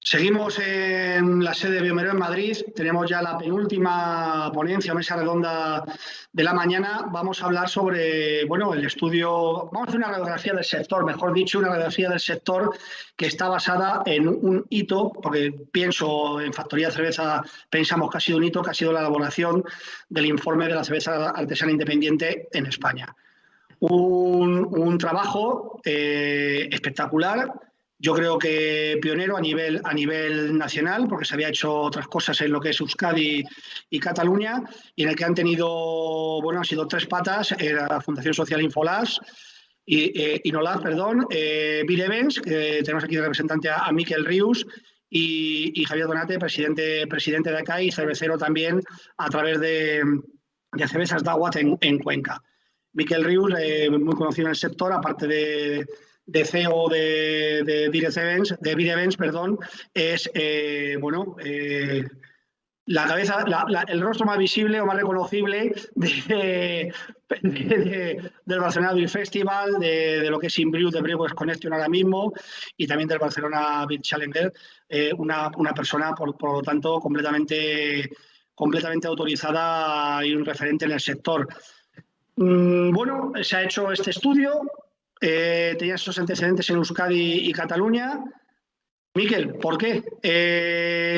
Seguimos en la sede de Biomeró en Madrid. Tenemos ya la penúltima ponencia o mesa redonda de la mañana. Vamos a hablar sobre, el estudio, vamos a hacer una radiografía del sector, mejor dicho, una radiografía del sector que está basada en un hito, porque pienso en Factoría de Cerveza, pensamos que ha sido un hito, que ha sido la elaboración del informe de la cerveza artesana independiente en España. Un trabajo espectacular. Yo creo que pionero a nivel nacional, porque se había hecho otras cosas en lo que es Euskadi y Cataluña, y en el que han sido tres patas, la Fundación Social Infolás, Inolaz, Bid Events, que tenemos aquí de representante a Miquel Rius, y Javier Donate, presidente de acá y cervecero también a través de Cervezas Daguat en Cuenca. Miquel Rius, muy conocido en el sector, aparte de CEO de Bid Events, es la cabeza, el rostro más visible o más reconocible del Barcelona Beer Festival, de lo que es Inbrew, de Brewers Connection ahora mismo, y también del Barcelona Beer Challenger, una persona, por lo tanto, completamente autorizada y un referente en el sector. Se ha hecho este estudio, tenía esos antecedentes en Euskadi y Cataluña. Miquel, ¿por qué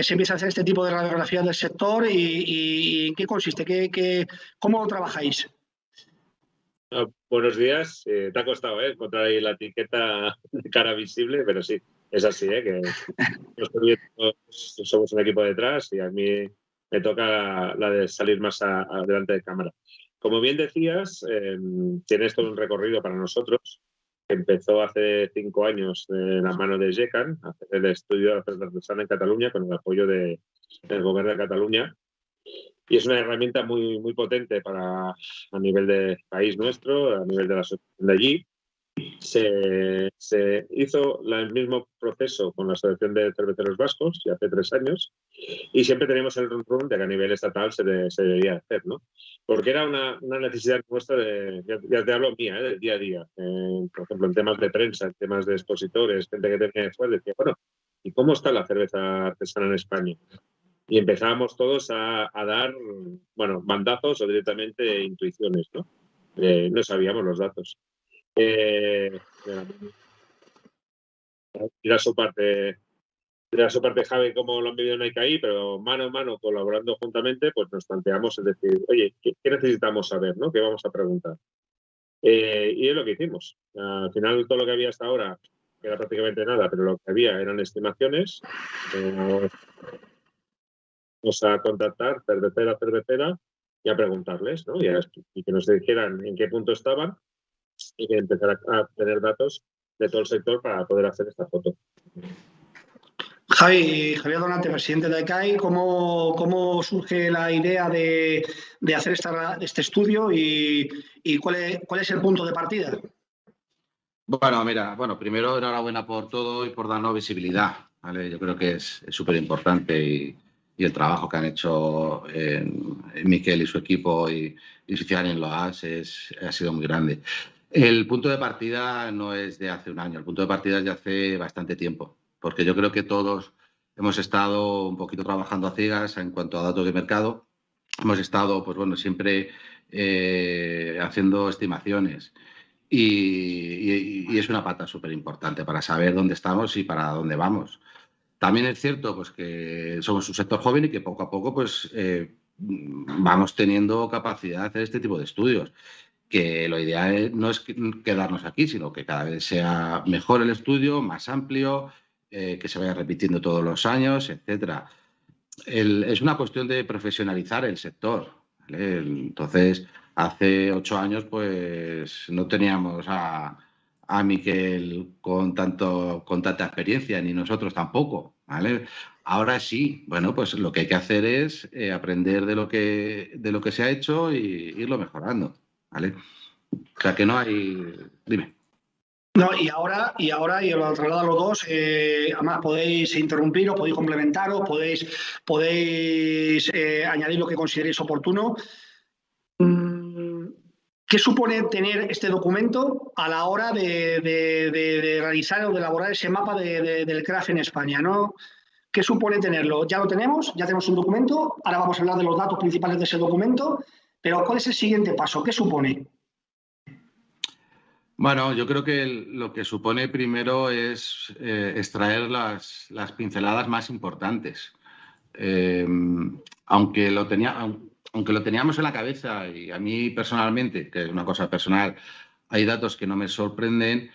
se empieza a hacer este tipo de radiografía del sector y en qué consiste? ¿Cómo lo trabajáis? Buenos días. Te ha costado encontrar ahí la etiqueta de cara visible, pero sí, es así, que nosotros somos un equipo detrás y a mí me toca la de salir más adelante de cámara. Como bien decías, tienes todo un recorrido para nosotros. Empezó hace 5 años de la mano de GECAN, a hacer el estudio de la cerveza artesana en Cataluña con el apoyo del Gobierno de Cataluña. Y es una herramienta muy, muy potente a nivel de país nuestro, a nivel de la asociación de allí. Se hizo el mismo proceso con la Asociación de Cerveceros Vascos, ya hace 3 años, y siempre teníamos el run de que a nivel estatal se debería hacer, ¿no? Porque era una necesidad nuestra, ya te hablo mía, del día a día. Por ejemplo, en temas de prensa, en temas de expositores, gente que tenía después, decía, bueno, ¿y cómo está la cerveza artesana en España? Y empezábamos todos a dar, bandazos o directamente intuiciones, ¿no? No sabíamos los datos. Dirá su parte Javi cómo lo han vivido en ICAI, pero mano a mano, colaborando juntamente, pues nos planteamos, es decir, oye, ¿qué necesitamos saber, ¿no? ¿Qué vamos a preguntar? Y es lo que hicimos. Al final, todo lo que había hasta ahora, que era prácticamente nada, pero lo que había eran estimaciones. Vamos a contactar cervecera y a preguntarles, ¿no? Y que nos dijeran en qué punto estaban y que empezar a tener datos de todo el sector para poder hacer esta foto. Javier Donate, presidente de AECAI, ¿cómo surge la idea de hacer este estudio y cuál es el punto de partida? Bueno, primero enhorabuena por todo y por darnos visibilidad, ¿vale? Yo creo que es súper importante y el trabajo que han hecho Miquel y su equipo y Social en Loas ha sido muy grande. El punto de partida no es de hace un año, el punto de partida es de hace bastante tiempo, porque yo creo que todos hemos estado un poquito trabajando a ciegas en cuanto a datos de mercado. Hemos estado, siempre haciendo estimaciones y es una pata súper importante para saber dónde estamos y para dónde vamos. También es cierto que somos un sector joven y que poco a poco vamos teniendo capacidad de hacer este tipo de estudios. Que lo ideal no es quedarnos aquí, sino que cada vez sea mejor el estudio, más amplio, que se vaya repitiendo todos los años, etcétera. Es una cuestión de profesionalizar el sector, ¿vale? Entonces, hace 8 años, no teníamos a Miquel con tanta experiencia, ni nosotros tampoco, ¿vale? Ahora sí, lo que hay que hacer es aprender de lo que se ha hecho y irlo mejorando, ¿vale? O sea, que no hay... Dime. No, y ahora lo traslado a los dos, además podéis interrumpir o podéis complementar o podéis añadir lo que consideréis oportuno. ¿Qué supone tener este documento a la hora de realizar o de elaborar ese mapa del craft en España, ¿no? ¿Qué supone tenerlo? Ya lo tenemos, ya tenemos un documento, ahora vamos a hablar de los datos principales de ese documento, pero ¿cuál es el siguiente paso? ¿Qué supone? Bueno, yo creo que lo que supone primero es extraer las pinceladas más importantes. Aunque lo teníamos en la cabeza, y a mí personalmente, que es una cosa personal, hay datos que no me sorprenden,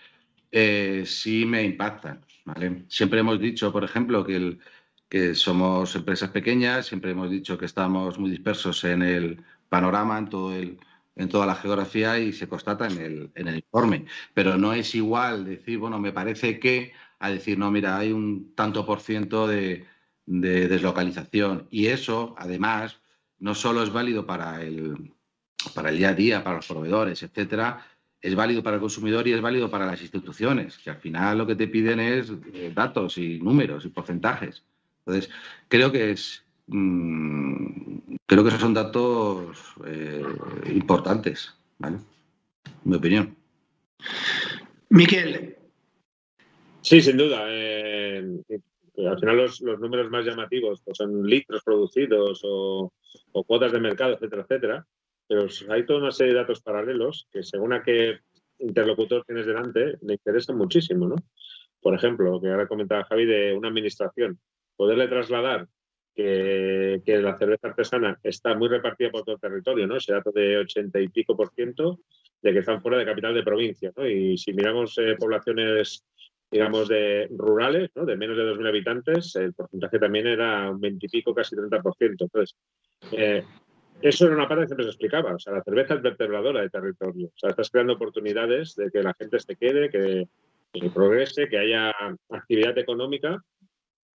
sí me impactan, ¿vale? Siempre hemos dicho, por ejemplo, que somos empresas pequeñas, siempre hemos dicho que estamos muy dispersos en el panorama, en toda la geografía, y se constata en el informe. Pero no es igual decir, bueno, me parece que, a decir, no, mira, hay un tanto por ciento de deslocalización. Y eso, además, no solo es válido para el día a día, para los proveedores, etcétera, es válido para el consumidor y es válido para las instituciones, que al final lo que te piden es datos y números y porcentajes. Entonces, creo que esos son datos importantes, ¿vale? En mi opinión. Miquel. Sí, sin duda. Al final los números más llamativos pues son litros producidos o cuotas de mercado, etcétera, etcétera. Pero hay toda una serie de datos paralelos que según a qué interlocutor tienes delante le interesan muchísimo, ¿no? Por ejemplo, que ahora comentaba Javi de una administración, poderle trasladar que la cerveza artesana está muy repartida por todo el territorio, ¿no? Ese dato de 80 y pico % de que están fuera de capital de provincia, ¿no? Y si miramos poblaciones, digamos, rurales, ¿no? De menos de 2.000 habitantes, el porcentaje también era un 20 y pico, casi 30%. Entonces, eso era una parte que siempre se explicaba. O sea, la cerveza es vertebradora de territorio. O sea, estás creando oportunidades de que la gente se quede, que progrese, que haya actividad económica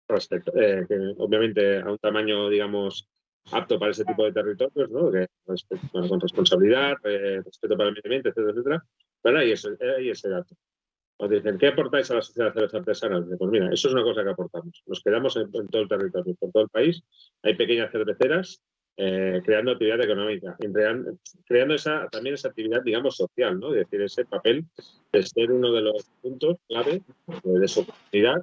respecto, que obviamente a un tamaño, digamos, apto para ese tipo de territorios, ¿no? Bueno, con responsabilidad, respeto para el medio ambiente, etcétera, etcétera. Pero hay ese dato. Nos dicen, ¿qué aportáis a la sociedad de cerveza artesana? Pues mira, eso es una cosa que aportamos. Nos quedamos en todo el territorio, por todo el país. Hay pequeñas cerveceras creando actividad económica, creando también esa actividad, digamos, social, ¿no? Es decir, ese papel de ser uno de los puntos clave de su comunidad.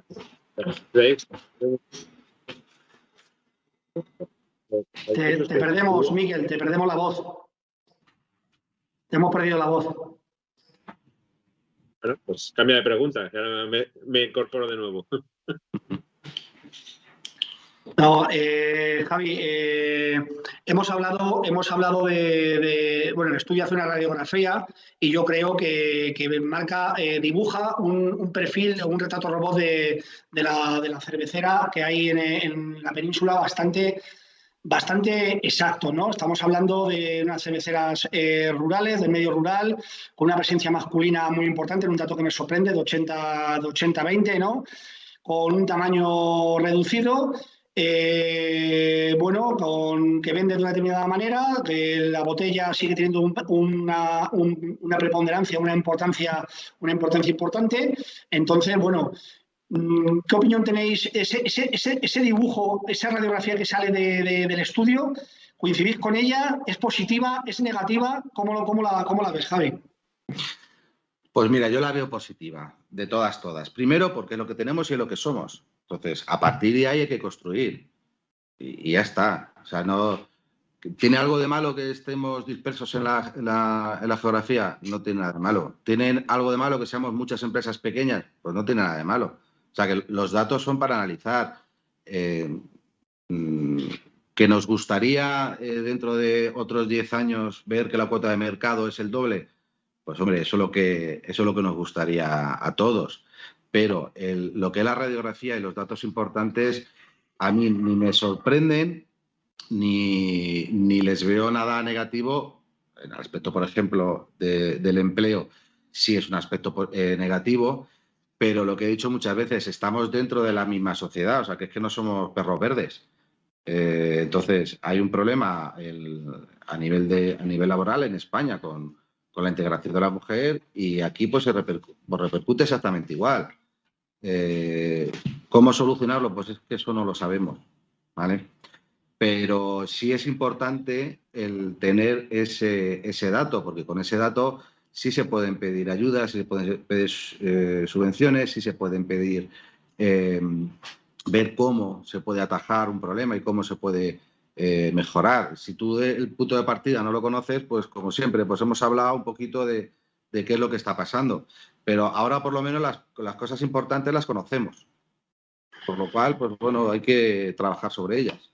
Te perdemos, Miquel, te perdemos la voz. Te hemos perdido la voz. Bueno, pues cambia de pregunta, que ahora me incorporo de nuevo. No, Javi, hemos hablado bueno, el estudio hace una radiografía y yo creo que dibuja un perfil, un retrato robot de la cervecera que hay en la península bastante exacto, ¿no? Estamos hablando de unas cerveceras rurales, del medio rural, con una presencia masculina muy importante, en un dato que me sorprende, de 80-20, ¿no? Con un tamaño reducido, bueno, que vende de una determinada manera, que la botella sigue teniendo una preponderancia, una importancia importante. Entonces, bueno, ¿qué opinión tenéis? Ese dibujo, esa radiografía que sale del estudio, ¿coincidís con ella? ¿Es positiva? ¿Es negativa? ¿Cómo la ves, Javi? Pues mira, yo la veo positiva, de todas. Primero, porque es lo que tenemos y es lo que somos. Entonces, a partir de ahí hay que construir. Y ya está. O sea, no... ¿Tiene algo de malo que estemos dispersos en la geografía? No tiene nada de malo. ¿Tienen algo de malo que seamos muchas empresas pequeñas? Pues no tiene nada de malo. O sea, que los datos son para analizar. Que nos gustaría dentro de otros 10 años ver que la cuota de mercado es el doble. Pues hombre, eso es lo que nos gustaría a todos. Pero lo que es la radiografía y los datos importantes a mí ni me sorprenden ni les veo nada negativo. En el aspecto, por ejemplo, del empleo, sí es un aspecto negativo, pero lo que he dicho muchas veces, estamos dentro de la misma sociedad, o sea, que es que no somos perros verdes. Entonces, hay un problema a nivel laboral en España con la integración de la mujer y aquí pues repercute exactamente igual. ¿Cómo solucionarlo? Pues es que eso no lo sabemos, ¿vale? Pero sí es importante el tener ese dato, porque con ese dato sí se pueden pedir ayudas, sí se pueden pedir subvenciones, sí se pueden pedir ver cómo se puede atajar un problema y cómo se puede mejorar. Si tú el punto de partida no lo conoces, pues como siempre, pues hemos hablado un poquito de qué es lo que está pasando. Pero ahora por lo menos las cosas importantes las conocemos. Por lo cual, pues bueno, hay que trabajar sobre ellas.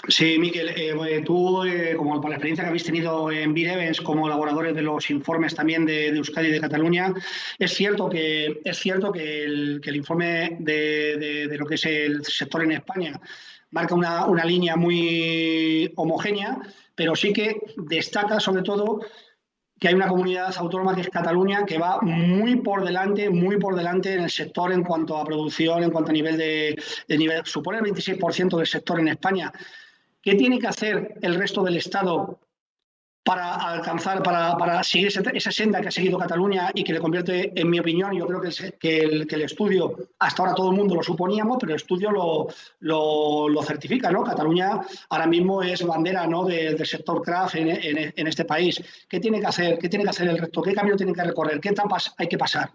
Sí, Miquel, tú, como por la experiencia que habéis tenido en Beat Events como elaboradores de los informes también de Euskadi y de Cataluña, es cierto que el informe de lo que es el sector en España marca una línea muy homogénea, pero sí que destaca sobre todo que hay una comunidad autónoma que es Cataluña, que va muy por delante en el sector en cuanto a producción, en cuanto a nivel de nivel, supone el 26% del sector en España. ¿Qué tiene que hacer el resto del Estado para alcanzar, para seguir esa senda que ha seguido Cataluña y que le convierte, en mi opinión, yo creo que el estudio, hasta ahora todo el mundo lo suponíamos, pero el estudio lo certifica, ¿no? Cataluña ahora mismo es bandera, ¿no?, del sector craft en este país. ¿Qué tiene que hacer el resto? ¿Qué camino tiene que recorrer? ¿Qué etapas hay que pasar?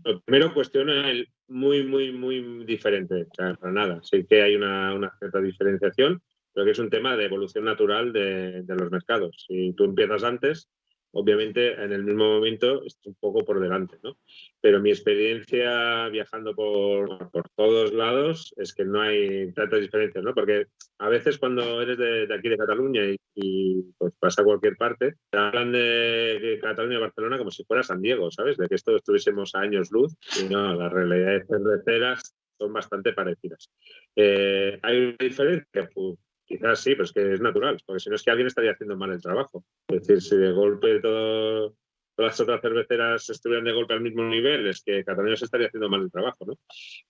Lo primero cuestiona el muy diferente, o sea, para nada. Sí que hay una cierta diferenciación, pero que es un tema de evolución natural de los mercados. Si tú empiezas antes, obviamente en el mismo momento estás un poco por delante, ¿no? Pero mi experiencia viajando por todos lados es que no hay tantas diferencias, ¿no? Porque a veces cuando eres de aquí de Cataluña y pues vas a cualquier parte, te hablan de Cataluña y Barcelona como si fuera San Diego, ¿sabes? De que esto estuviésemos a años luz y no, las realidades cerveceras son bastante parecidas. ¿Hay una diferencia? Pues, quizás sí, pero es que es natural, porque si no es que alguien estaría haciendo mal el trabajo. Es decir, si de golpe todas las otras cerveceras estuvieran de golpe al mismo nivel, es que Cataluña se estaría haciendo mal el trabajo, ¿no?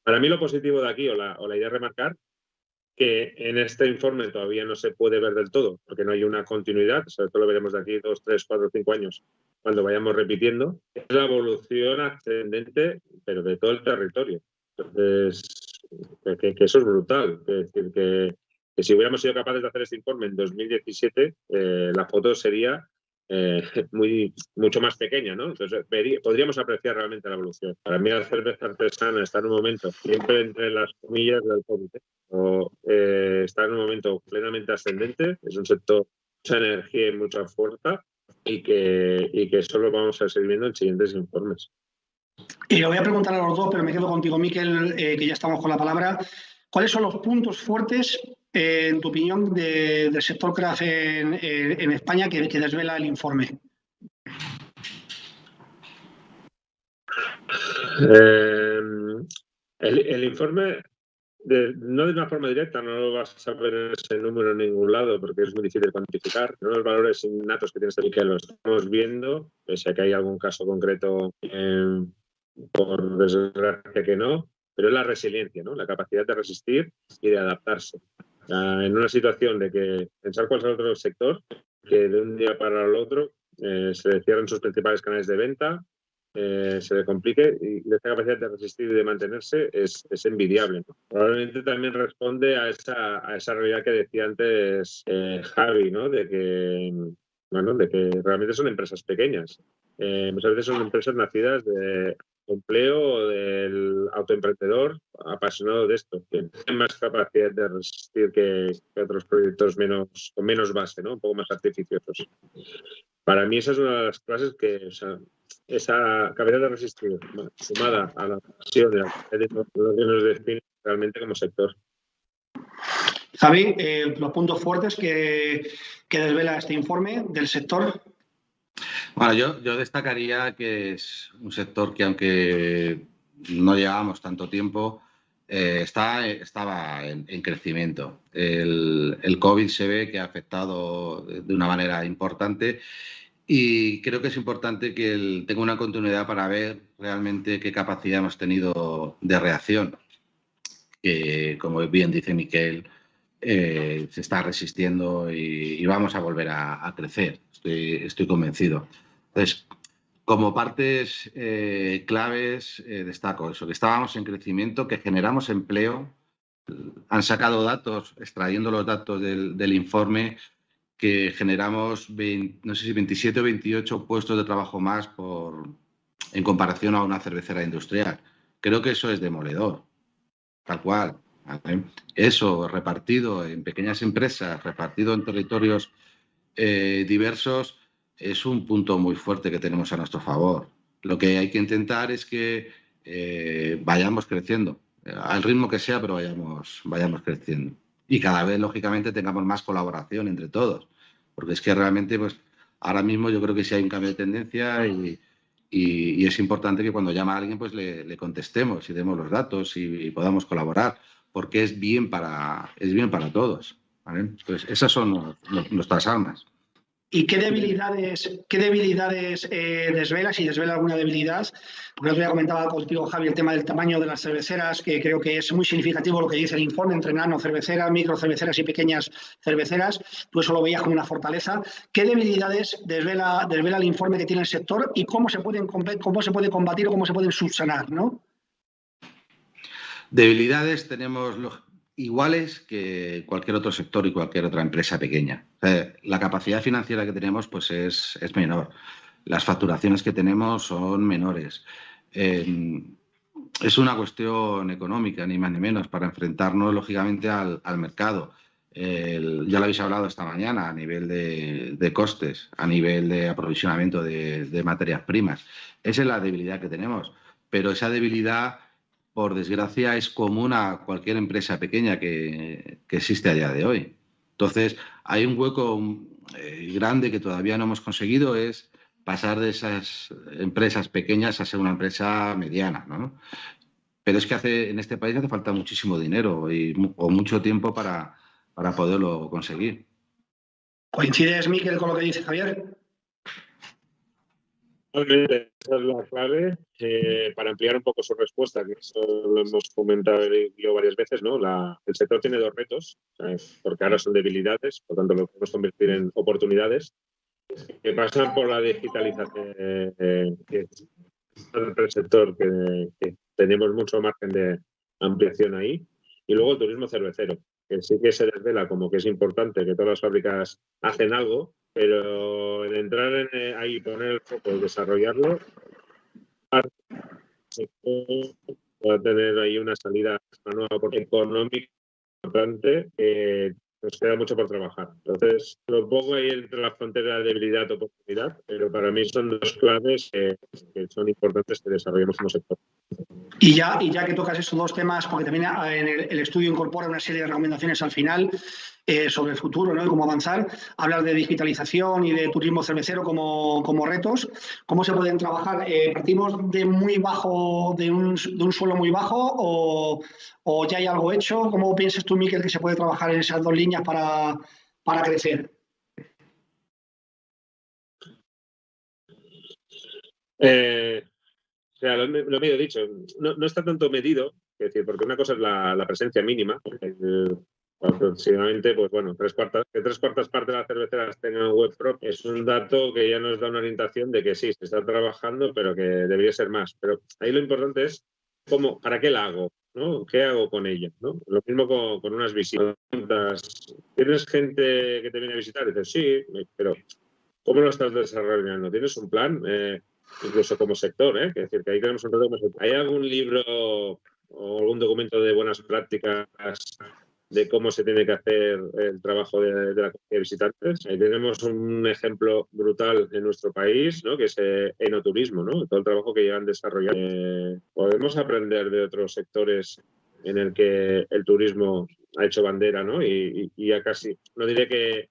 Para mí lo positivo de aquí, o la idea de remarcar, que en este informe todavía no se puede ver del todo, porque no hay una continuidad, sobre todo lo veremos de aquí 2, 3, 4, 5 años, cuando vayamos repitiendo, es la evolución ascendente, pero de todo el territorio. Entonces, que eso es brutal. Es decir, que si hubiéramos sido capaces de hacer este informe en 2017, la foto sería mucho más pequeña, ¿no? Entonces podríamos apreciar realmente la evolución. Para mí la cerveza artesana está en un momento, siempre entre las comillas del comité, está en un momento plenamente ascendente, es un sector mucha energía y mucha fuerza y que solo vamos a seguir viendo en siguientes informes. Y le voy a preguntar a los dos, pero me quedo contigo, Miquel, que ya estamos con la palabra. ¿Cuáles son los puntos fuertes, en tu opinión, del sector craft en España que desvela el informe? El informe, no de una forma directa, no lo vas a ver en ese número en ningún lado porque es muy difícil de cuantificar. ¿No? Los valores innatos que tienes aquí, que lo estamos viendo, pese a que hay algún caso concreto, por desgracia que no, pero es la resiliencia, ¿no? La capacidad de resistir y de adaptarse. En una situación de que pensar cuál es el otro sector, que de un día para el otro se le cierran sus principales canales de venta, se le complique, y esta capacidad de resistir y de mantenerse es envidiable, ¿no? Probablemente también responde a esa realidad que decía antes Javi, ¿no? De que realmente son empresas pequeñas. Muchas veces son empresas nacidas de empleo del autoemprendedor apasionado de esto, que tiene más capacidad de resistir que otros proyectos con menos base, ¿no? Un poco más artificiosos. Para mí esa es una de las clases que, o sea, esa capacidad de resistir, sumada a la pasión de la que nos define realmente como sector. Javi, los puntos fuertes que desvela este informe del sector. Bueno, yo destacaría que es un sector que, aunque no llevamos tanto tiempo, estaba en crecimiento. El COVID se ve que ha afectado de una manera importante y creo que es importante que tenga una continuidad para ver realmente qué capacidad hemos tenido de reacción. Que, como bien dice Miquel, se está resistiendo y vamos a volver a crecer. Estoy convencido. Entonces, como partes claves, destaco eso, que estábamos en crecimiento, que generamos empleo. Han sacado datos, extrayendo los datos del informe, que generamos no sé si 27 o 28 puestos de trabajo más en comparación a una cervecera industrial. Creo que eso es demoledor. tal cual. ¿Vale? Eso repartido en pequeñas empresas, repartido en territorios diversos, es un punto muy fuerte que tenemos a nuestro favor. Lo que hay que intentar es que vayamos creciendo, al ritmo que sea, pero vayamos creciendo. Y cada vez, lógicamente, tengamos más colaboración entre todos. Porque es que realmente, pues, ahora mismo yo creo que sí hay un cambio de tendencia y es importante que cuando llama a alguien, pues le contestemos y demos los datos y podamos colaborar, porque es bien para todos. ¿Vale? Entonces, esas son nuestras armas. ¿Y qué debilidades desvela, si desvela alguna debilidad? Porque el otro día comentaba contigo, Javi, el tema del tamaño de las cerveceras, que creo que es muy significativo lo que dice el informe entre nano cerveceras, micro cerveceras y pequeñas cerveceras. Tú eso lo veías como una fortaleza. ¿Qué debilidades desvela el informe que tiene el sector y cómo se puede combatir o cómo se pueden subsanar, ¿no? Debilidades tenemos iguales que cualquier otro sector y cualquier otra empresa pequeña. La capacidad financiera que tenemos pues es menor. Las facturaciones que tenemos son menores. Es una cuestión económica, ni más ni menos, para enfrentarnos, lógicamente, al mercado. Ya lo habéis hablado esta mañana, a nivel de costes, a nivel de aprovisionamiento de materias primas. Esa es la debilidad que tenemos. Pero esa debilidad, por desgracia, es común a cualquier empresa pequeña que existe a día de hoy. Entonces, hay un hueco grande que todavía no hemos conseguido, es pasar de esas empresas pequeñas a ser una empresa mediana, ¿no? Pero es que en este país hace falta muchísimo dinero o mucho tiempo para poderlo conseguir. ¿Coincides, Miquel, con lo que dice Javier? Esa es la clave. Para ampliar un poco su respuesta, que eso lo hemos comentado yo varias veces, ¿no? El sector tiene dos retos, ¿sabes? Porque ahora son debilidades, por tanto lo podemos convertir en oportunidades, que pasan por la digitalización, que es el sector que tenemos mucho margen de ampliación ahí, y luego el turismo cervecero, que sí que se desvela como que es importante, que todas las fábricas hacen algo, pero el entrar ahí, poner el foco y desarrollarlo, va a tener ahí una salida nueva económica importante que nos queda mucho por trabajar. Entonces, lo pongo ahí entre la frontera de debilidad y oportunidad, pero para mí son dos claves que son importantes que desarrollemos como sector. Y ya que tocas esos dos temas, porque también el estudio incorpora una serie de recomendaciones al final sobre el futuro, ¿no? Y cómo avanzar, hablar de digitalización y de turismo cervecero como retos. ¿Cómo se pueden trabajar? ¿Partimos de muy bajo, de un suelo muy bajo o ya hay algo hecho? ¿Cómo piensas tú, Miquel, que se puede trabajar en esas dos líneas para crecer? O sea, lo medio dicho, no está tanto medido, es decir, porque una cosa es la presencia mínima, aproximadamente, pues bueno, que tres cuartas partes de las cerveceras tengan web propia es un dato que ya nos da una orientación de que sí, se está trabajando, pero que debería ser más. Pero ahí lo importante es ¿para qué la hago? ¿No? ¿Qué hago con ella? ¿No? Lo mismo con unas visitas. ¿Tienes gente que te viene a visitar? Y dices, sí, pero ¿cómo lo estás desarrollando? ¿Tienes un plan? Incluso como sector, es decir, que ahí tenemos un reto como sector. ¿Hay algún libro o algún documento de buenas prácticas de cómo se tiene que hacer el trabajo de la comunidad de visitantes? Ahí tenemos un ejemplo brutal en nuestro país, ¿no? Que es enoturismo, ¿no? Todo el trabajo que llevan desarrollando. Podemos aprender de otros sectores en el que el turismo ha hecho bandera, ¿no? Y ya casi, no diré que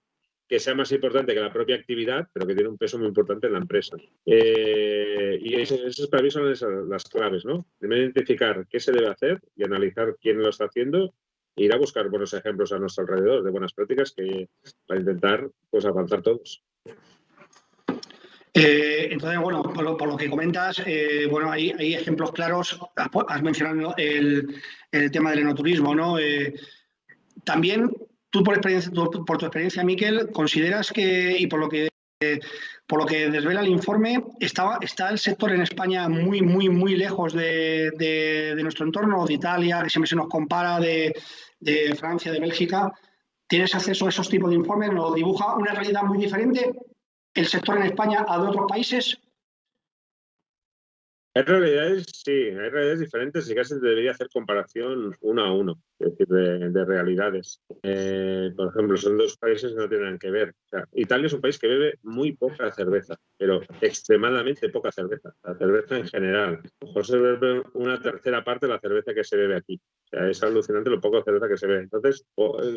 sea más importante que la propia actividad, pero que tiene un peso muy importante en la empresa. Y esas para mí son las claves, ¿no? Primero identificar qué se debe hacer y analizar quién lo está haciendo e ir a buscar buenos ejemplos a nuestro alrededor de buenas prácticas para intentar pues, avanzar todos. Entonces, bueno, por lo que comentas, bueno, hay ejemplos claros. Has mencionado el tema del enoturismo, ¿no? También tú por tu experiencia, Miquel, consideras que, y por lo que desvela el informe, está el sector en España muy, muy, muy lejos de nuestro entorno, de Italia, que siempre se nos compara, de Francia, de Bélgica. ¿Tienes acceso a esos tipos de informes? ¿Nos dibuja una realidad muy diferente el sector en España a de otros países? Hay realidades, sí, hay realidades diferentes y casi debería hacer comparación uno a uno, es decir, de realidades. Por ejemplo, son dos países que no tienen nada que ver. O sea, Italia es un país que bebe muy poca cerveza, pero extremadamente poca cerveza. La cerveza en general. A lo mejor se bebe una tercera parte de la cerveza que se bebe aquí. O sea, es alucinante lo poco de cerveza que se bebe. Entonces,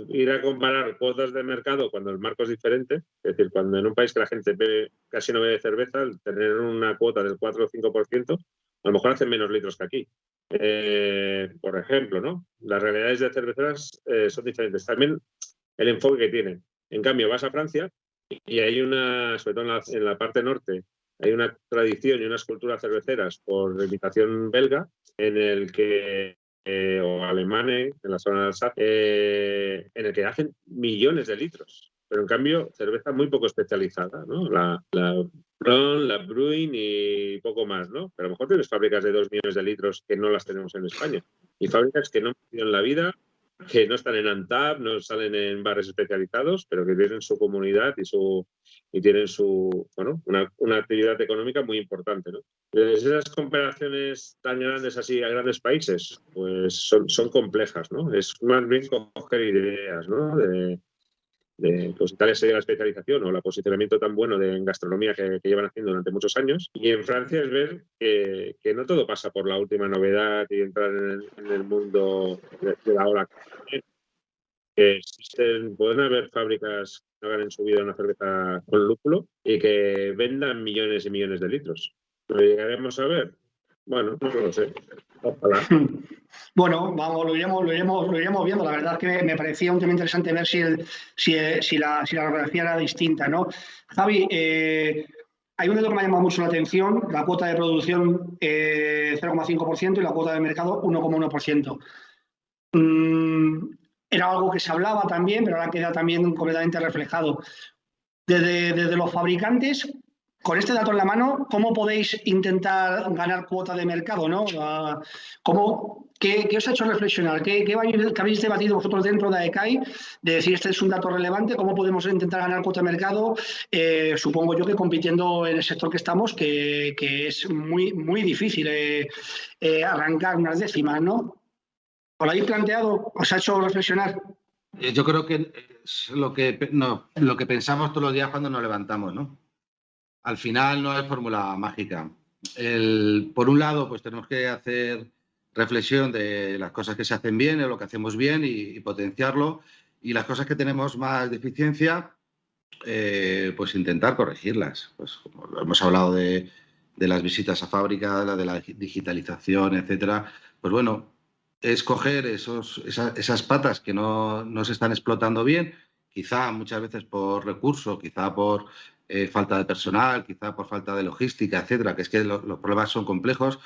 ir a comparar cuotas de mercado cuando el marco es diferente, es decir, cuando en un país que la gente bebe, casi no bebe cerveza, el tener una cuota del 4 o 5%, a lo mejor hacen menos litros que aquí. Por ejemplo, ¿no? Las realidades de cerveceras son diferentes. También el enfoque que tienen. En cambio, vas a Francia y hay una, sobre todo en la parte norte, hay una tradición y unas culturas cerveceras por imitación belga, en el que, o alemán, en la zona de Alsace, en el que hacen millones de litros. Pero en cambio, cerveza muy poco especializada, ¿no? La Ron, la Bruin y poco más, ¿no? Pero a lo mejor tienes fábricas de 2 millones de litros que no las tenemos en España. Y fábricas que no han vivido en la vida, que no están en ANTAP, no salen en bares especializados, pero que tienen su comunidad y tienen bueno, una actividad económica muy importante, ¿no? Entonces, esas comparaciones tan grandes así a grandes países, pues son complejas, ¿no? Es más bien coger ideas, ¿no? Pues Italia sería la especialización o el posicionamiento tan bueno en gastronomía que llevan haciendo durante muchos años. Y en Francia es ver que no todo pasa por la última novedad y entrar en el mundo de la ola. Que pueden haber fábricas que hagan en su vida una cerveza con lúpulo y que vendan millones y millones de litros. ¿Lo llegaremos a ver? Bueno, no lo sé. Ojalá. Bueno, vamos, lo iremos viendo. La verdad es que me parecía un tema interesante ver si la geografía era distinta, ¿no? Javi, hay un dato que me ha llamado mucho la atención: la cuota de producción 0,5% y la cuota de mercado 1,1%. Era algo que se hablaba también, pero ahora queda también completamente reflejado. Desde los fabricantes, con este dato en la mano, ¿cómo podéis intentar ganar cuota de mercado, ¿no? ¿Qué os ha hecho reflexionar? ¿Qué habéis debatido vosotros dentro de AECAI? De decir, este es un dato relevante, ¿cómo podemos intentar ganar cuota de mercado? Supongo yo que compitiendo en el sector que estamos, que es muy, muy difícil arrancar unas décimas, ¿no? ¿Os lo habéis planteado? ¿Os ha hecho reflexionar? Yo creo que es lo que pensamos todos los días cuando nos levantamos, ¿no? Al final no hay fórmula mágica. Por un lado, pues tenemos que hacer reflexión de las cosas que se hacen bien, de lo que hacemos bien y potenciarlo. Y las cosas que tenemos más deficiencia, pues intentar corregirlas. Pues como hemos hablado de las visitas a fábrica, de la digitalización, etcétera. Pues bueno, es coger esas patas que no se están explotando bien, quizá muchas veces por recurso, quizá por falta de personal, quizá por falta de logística, etcétera, que es que los problemas son complejos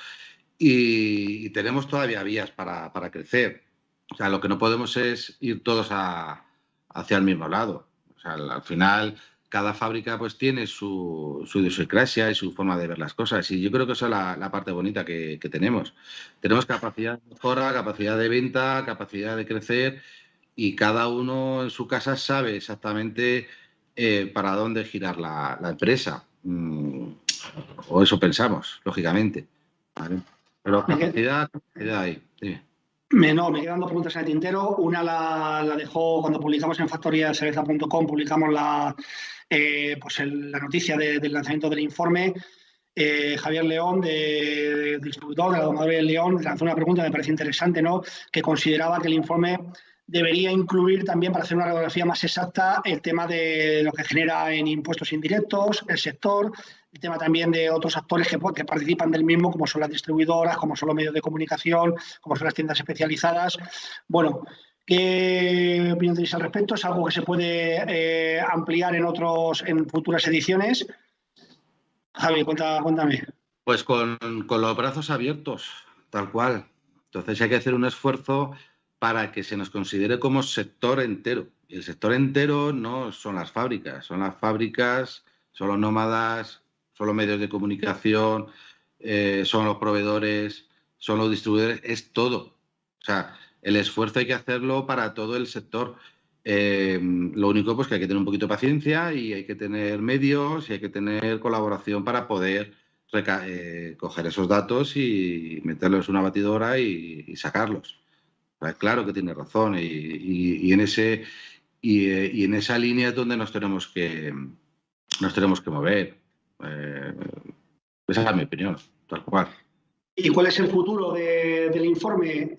y tenemos todavía vías para crecer. O sea, lo que no podemos es ir todos hacia el mismo lado. O sea, al final, cada fábrica pues tiene su idiosincrasia y su forma de ver las cosas. Y yo creo que esa es la parte bonita que tenemos. Tenemos capacidad de mejora, capacidad de venta, capacidad de crecer y cada uno en su casa sabe exactamente para dónde girar la empresa. O eso pensamos, lógicamente. ¿Vale? Pero capacidad hay. Sí. Me quedan dos preguntas en el tintero. Una la dejó cuando publicamos en factoriacerveza.com, publicamos la noticia del lanzamiento del informe. Javier León, distribuidor de la domadora de León, lanzó una pregunta que me parece interesante, ¿no? Que consideraba que el informe debería incluir también, para hacer una radiografía más exacta, el tema de lo que genera en impuestos indirectos, el sector, el tema también de otros actores que participan del mismo, como son las distribuidoras, como son los medios de comunicación, como son las tiendas especializadas. Bueno, ¿qué opinión tenéis al respecto? ¿Es algo que se puede ampliar en futuras ediciones? Javi, cuéntame. Pues con los brazos abiertos, tal cual. Entonces hay que hacer un esfuerzo para que se nos considere como sector entero. Y el sector entero no son las fábricas, son los nómadas, son los medios de comunicación, son los proveedores, son los distribuidores, es todo. O sea, el esfuerzo hay que hacerlo para todo el sector. Lo único pues que hay que tener un poquito de paciencia y hay que tener medios y hay que tener colaboración para poder coger esos datos y meterlos en una batidora y sacarlos. Claro que tiene razón y en esa línea es donde nos tenemos que mover. Esa es mi opinión, tal cual. ¿Y cuál es el futuro del informe?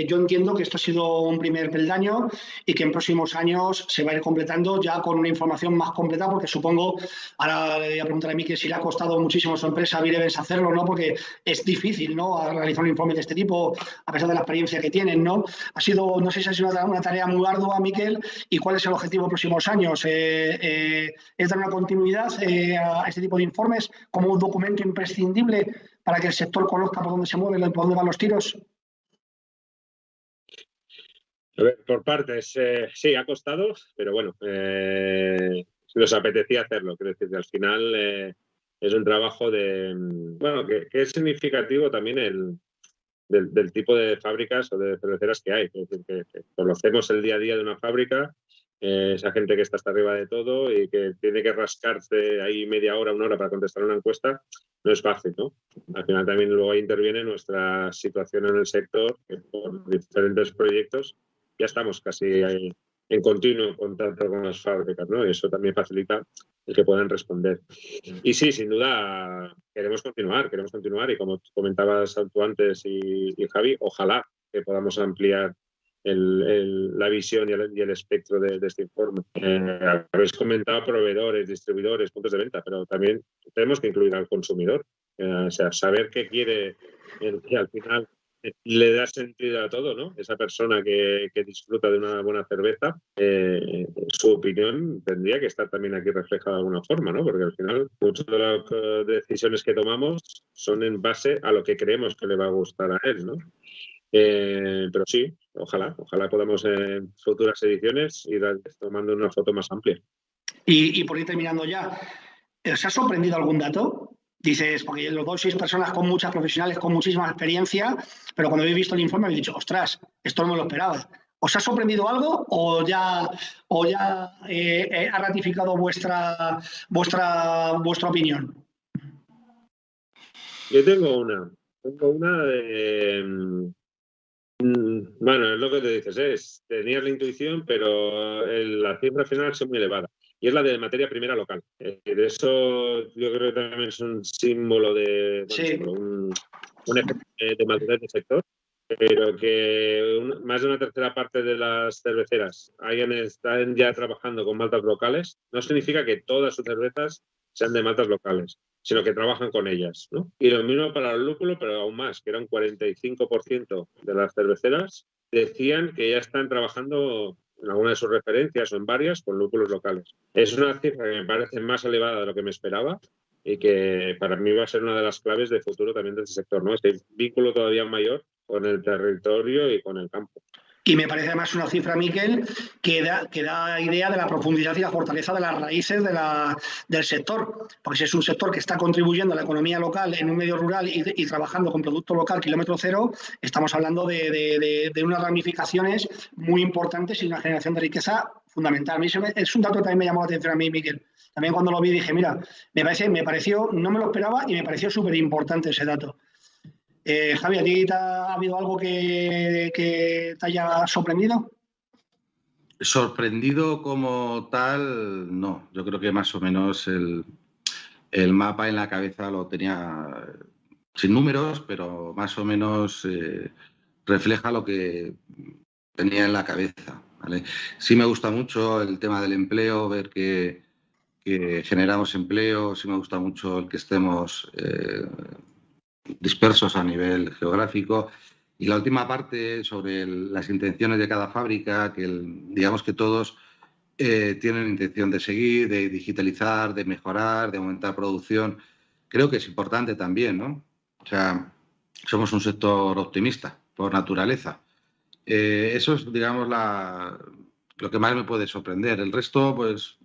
Yo entiendo que esto ha sido un primer peldaño y que en próximos años se va a ir completando ya con una información más completa, porque supongo, ahora le voy a preguntar a mí que si le ha costado muchísimo a su empresa Videbens hacerlo, ¿no? Porque es difícil, ¿no?, a realizar un informe de este tipo, a pesar de la experiencia que tienen, ¿no? Ha sido, no sé si ha sido una tarea muy ardua, Miquel, y cuál es el objetivo de próximos años. ¿Es dar una continuidad a este tipo de informes como un documento imprescindible para que el sector conozca por dónde se mueve y por dónde van los tiros? A ver, por partes, sí, ha costado, pero bueno, nos apetecía hacerlo. Quiero decir que al final es un trabajo bueno, que es significativo también del tipo de fábricas o de cerveceras que hay. Es decir, que conocemos el día a día de una fábrica, esa gente que está hasta arriba de todo y que tiene que rascarse ahí media hora, una hora para contestar una encuesta, no es fácil, ¿no? Al final también luego ahí interviene nuestra situación en el sector, que por diferentes proyectos ya estamos casi ahí en continuo contacto con las fábricas, ¿no? Y eso también facilita el que puedan responder. Y sí, sin duda, queremos continuar y como comentabas tú antes y Javi, ojalá que podamos ampliar la visión y el espectro de este informe. Habéis comentado proveedores, distribuidores, puntos de venta, pero también tenemos que incluir al consumidor. O sea, saber qué quiere, que al final le da sentido a todo, ¿no? Esa persona que disfruta de una buena cerveza, su opinión tendría que estar también aquí reflejada de alguna forma, ¿no? Porque al final muchas de las decisiones que tomamos son en base a lo que creemos que le va a gustar a él, ¿no? Pero sí, ojalá podamos en futuras ediciones ir tomando una foto más amplia. Y por ir terminando ya, ¿os ha sorprendido algún dato? Dices, porque los dos sois personas con muchas profesionales, con muchísima experiencia, pero cuando habéis visto el informe habéis dicho, ostras, esto no me lo esperaba. ¿Os ha sorprendido algo o ya ha ratificado vuestra opinión? Yo tengo una de... Bueno, es lo que te dices, tenías la intuición, pero la cifra final es muy elevada. Y es la de materia primera local. Eso yo creo que también es un símbolo de... Bueno, Sí. un ejemplo de madurez del sector, pero que más de una tercera parte de las cerveceras están ya trabajando con maltas locales, no significa que todas sus cervezas sean de maltas locales, sino que trabajan con ellas, ¿no? Y lo mismo para el lúpulo, pero aún más, que era un 45% de las cerveceras decían que ya están trabajando en alguna de sus referencias o en varias con lúpulos locales. Es una cifra que me parece más elevada de lo que me esperaba y que para mí va a ser una de las claves de futuro también de este sector, ¿no? Este vínculo todavía mayor con el territorio y con el campo. Y me parece además una cifra, Miquel, que da idea de la profundidad y la fortaleza de las raíces del sector. Porque si es un sector que está contribuyendo a la economía local en un medio rural y trabajando con producto local kilómetro cero, estamos hablando de unas ramificaciones muy importantes y una generación de riqueza fundamental. A mí es un dato que también me llamó la atención a mí, Miquel. También cuando lo vi dije, mira, me pareció, no me lo esperaba y me pareció súper importante ese dato. Javi, ¿a ti ha habido algo que te haya sorprendido? Sorprendido como tal, no. Yo creo que más o menos el mapa en la cabeza lo tenía sin números, pero más o menos refleja lo que tenía en la cabeza, ¿vale? Sí me gusta mucho el tema del empleo, ver que generamos empleo, sí me gusta mucho el que estemos dispersos a nivel geográfico. Y la última parte sobre las intenciones de cada fábrica, que digamos que todos tienen intención de seguir, de digitalizar, de mejorar, de aumentar producción. Creo que es importante también, ¿no? O sea, somos un sector optimista por naturaleza. Eso es, digamos, lo que más me puede sorprender. El resto, pues,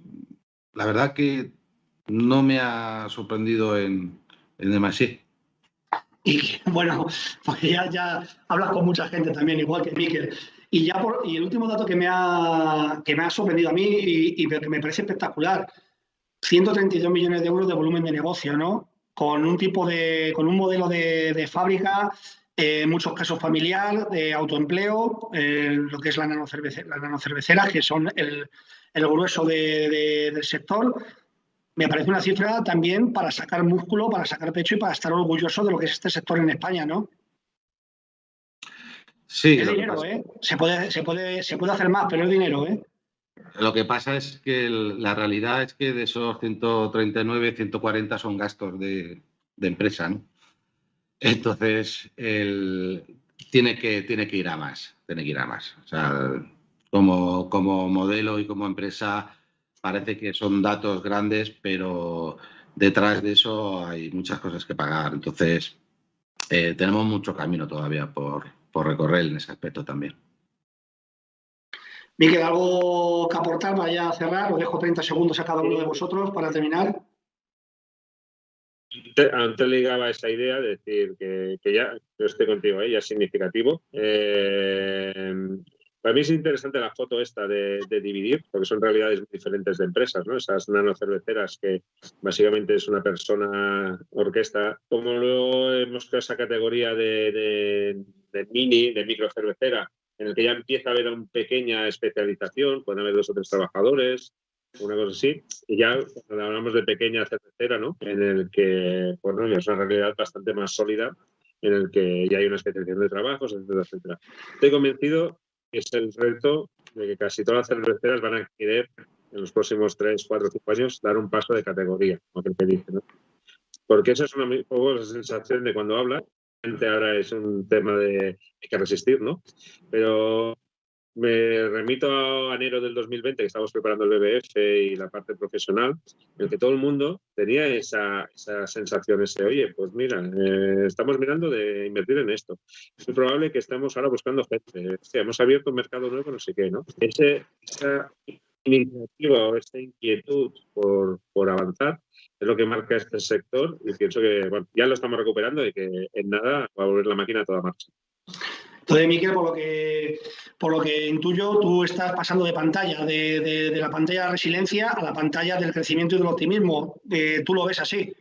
la verdad que no me ha sorprendido en demasiado. Y bueno, porque ya hablas con mucha gente también, igual que Miquel. Y el último dato que me ha sorprendido a mí y que me parece espectacular, 132 millones de euros de volumen de negocio, ¿no? con un modelo de fábrica, en muchos casos familiar, de autoempleo, lo que es la nanocervecera, que son el grueso del sector. Me parece una cifra también para sacar músculo, para sacar pecho y para estar orgulloso de lo que es este sector en España, ¿no? Sí, es dinero, ¿eh? Se puede hacer más, pero es dinero, ¿eh? Lo que pasa es que la realidad es que de esos 139, 140 son gastos de empresa, ¿no? Entonces, tiene que ir a más, O sea, como modelo y como empresa parece que son datos grandes, pero detrás de eso hay muchas cosas que pagar. Entonces, tenemos mucho camino todavía por recorrer en ese aspecto también. Miguel, ¿algo que aportar? Vaya a cerrar, os dejo 30 segundos a cada uno de vosotros para terminar. Antes ligaba esa idea de decir que ya, yo estoy contigo, ya es significativo. Para mí es interesante la foto esta de dividir, porque son realidades muy diferentes de empresas, ¿no? Esas nanocerveceras que básicamente es una persona orquesta. Como luego hemos creado esa categoría de mini, de microcervecera, en el que ya empieza a haber una pequeña especialización, pueden haber 2 o 3 trabajadores, una cosa así, y ya cuando hablamos de pequeña cervecera, ¿no? En el que, bueno, es una realidad bastante más sólida, en el que ya hay una especialización de trabajos, etcétera, etcétera. Estoy convencido que es el reto de que casi todas las cerveceras van a querer en los próximos 3, 4, 5 años dar un paso de categoría, como que te dice, ¿no? Porque esa es un poco la sensación de cuando hablas, ahora es un tema de hay que resistir, ¿no? Pero me remito a enero del 2020, que estábamos preparando el BBF y la parte profesional, en el que todo el mundo tenía esa sensación, oye, pues mira, estamos mirando de invertir en esto. Es muy probable que estemos ahora buscando gente. Hemos abierto un mercado nuevo, no sé qué, ¿no? Esa iniciativa o esta inquietud por avanzar es lo que marca este sector y pienso que bueno, ya lo estamos recuperando y que en nada va a volver la máquina a toda marcha. Entonces, Miquel, por lo que intuyo, tú estás pasando de pantalla, de la pantalla de resiliencia a la pantalla del crecimiento y del optimismo. ¿Tú lo ves así?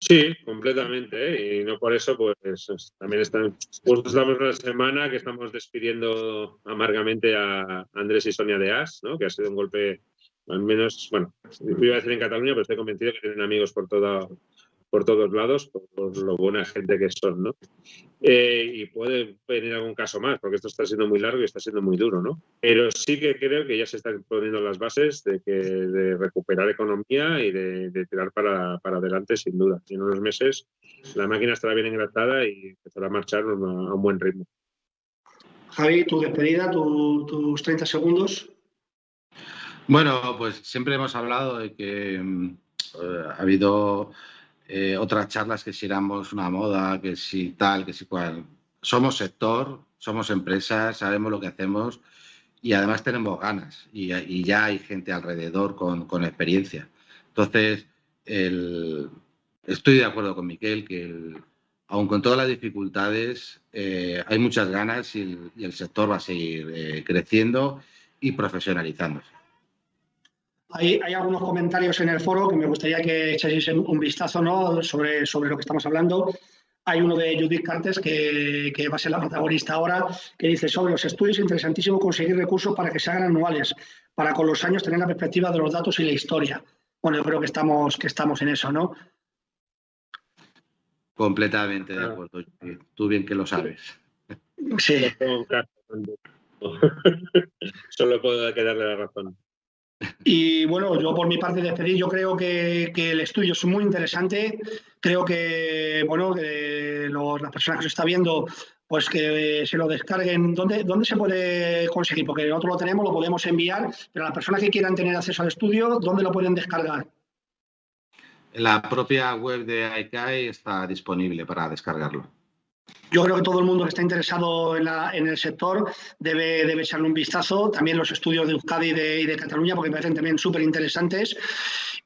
Sí, completamente, ¿eh? Y no por eso, pues también estamos una semana que estamos despidiendo amargamente a Andrés y Sonia de As, ¿no? Que ha sido un golpe, al menos, bueno, iba a decir en Cataluña, pero estoy convencido que tienen amigos por todos lados, por lo buena gente que son, ¿no? Y puede venir algún caso más, porque esto está siendo muy largo y está siendo muy duro, ¿no? Pero sí que creo que ya se están poniendo las bases de recuperar economía y de tirar para adelante, sin duda. Y en unos meses la máquina estará bien engrasada y empezará a marchar a un buen ritmo. Javi, tu despedida, tus 30 segundos. Bueno, pues siempre hemos hablado de que ha habido otras charlas que si éramos una moda, que si tal, que si cual. Somos sector, somos empresas, sabemos lo que hacemos y además tenemos ganas y ya hay gente alrededor con experiencia. Entonces, estoy de acuerdo con Miquel que aun con todas las dificultades hay muchas ganas y el sector va a seguir creciendo y profesionalizándose. Hay algunos comentarios en el foro que me gustaría que echéis un vistazo, ¿no? sobre lo que estamos hablando. Hay uno de Judith Cartes, que va a ser la protagonista ahora, que dice sobre los estudios, interesantísimo conseguir recursos para que se hagan anuales, para con los años tener la perspectiva de los datos y la historia. Bueno, yo creo que estamos en eso, ¿no? Completamente de acuerdo. Tú bien que lo sabes. Sí. Solo puedo darle la razón. Y bueno, yo por mi parte despedir, yo creo que el estudio es muy interesante. Creo que, bueno, las personas que se está viendo, pues que se lo descarguen. ¿Dónde se puede conseguir? Porque nosotros lo tenemos, lo podemos enviar, pero las personas que quieran tener acceso al estudio, ¿dónde lo pueden descargar? En la propia web de ICAE está disponible para descargarlo. Yo creo que todo el mundo que está interesado en el sector debe echarle un vistazo. También los estudios de Euskadi y de Cataluña, porque me parecen también súper interesantes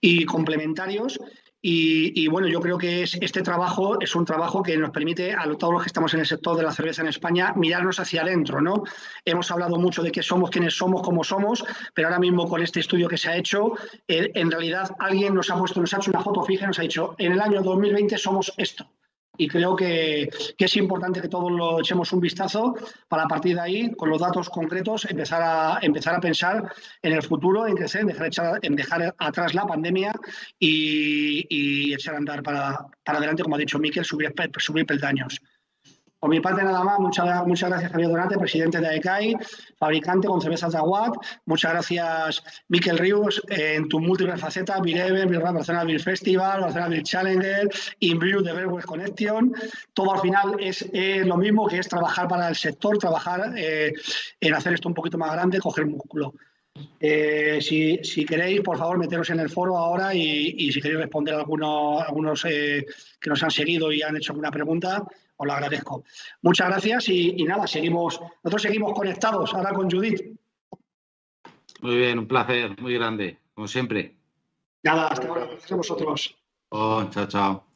y complementarios. Y bueno, yo creo que este trabajo es un trabajo que nos permite a todos los que estamos en el sector de la cerveza en España mirarnos hacia adentro, ¿no? Hemos hablado mucho de qué somos, quiénes somos, cómo somos, pero ahora mismo con este estudio que se ha hecho, en realidad alguien nos ha hecho una foto fija y nos ha dicho, en el año 2020 somos esto. Y creo que es importante que todos lo echemos un vistazo para a partir de ahí, con los datos concretos, empezar a pensar en el futuro, en crecer, en dejar atrás la pandemia y echar a andar para adelante, como ha dicho Miquel, subir peldaños. Por mi parte, nada más. Muchas gracias, Javier Donate, presidente de AECAI, fabricante con cervezas de Aguad. Muchas gracias, Miquel Rius, en tus múltiples facetas, Beer, Barcelona Beer Festival, Barcelona Beer Challenger, InBrew de Beer West Connection. Todo al final es lo mismo, que es trabajar para el sector, trabajar en hacer esto un poquito más grande, coger músculo. Si queréis, por favor, meteros en el foro ahora y si queréis responder a algunos que nos han seguido y han hecho alguna pregunta, os lo agradezco. Muchas gracias y nada, nosotros seguimos conectados ahora con Judith. Muy bien, un placer muy grande, como siempre. Nada, hasta ahora. Gracias a vosotros. Oh, chao, chao.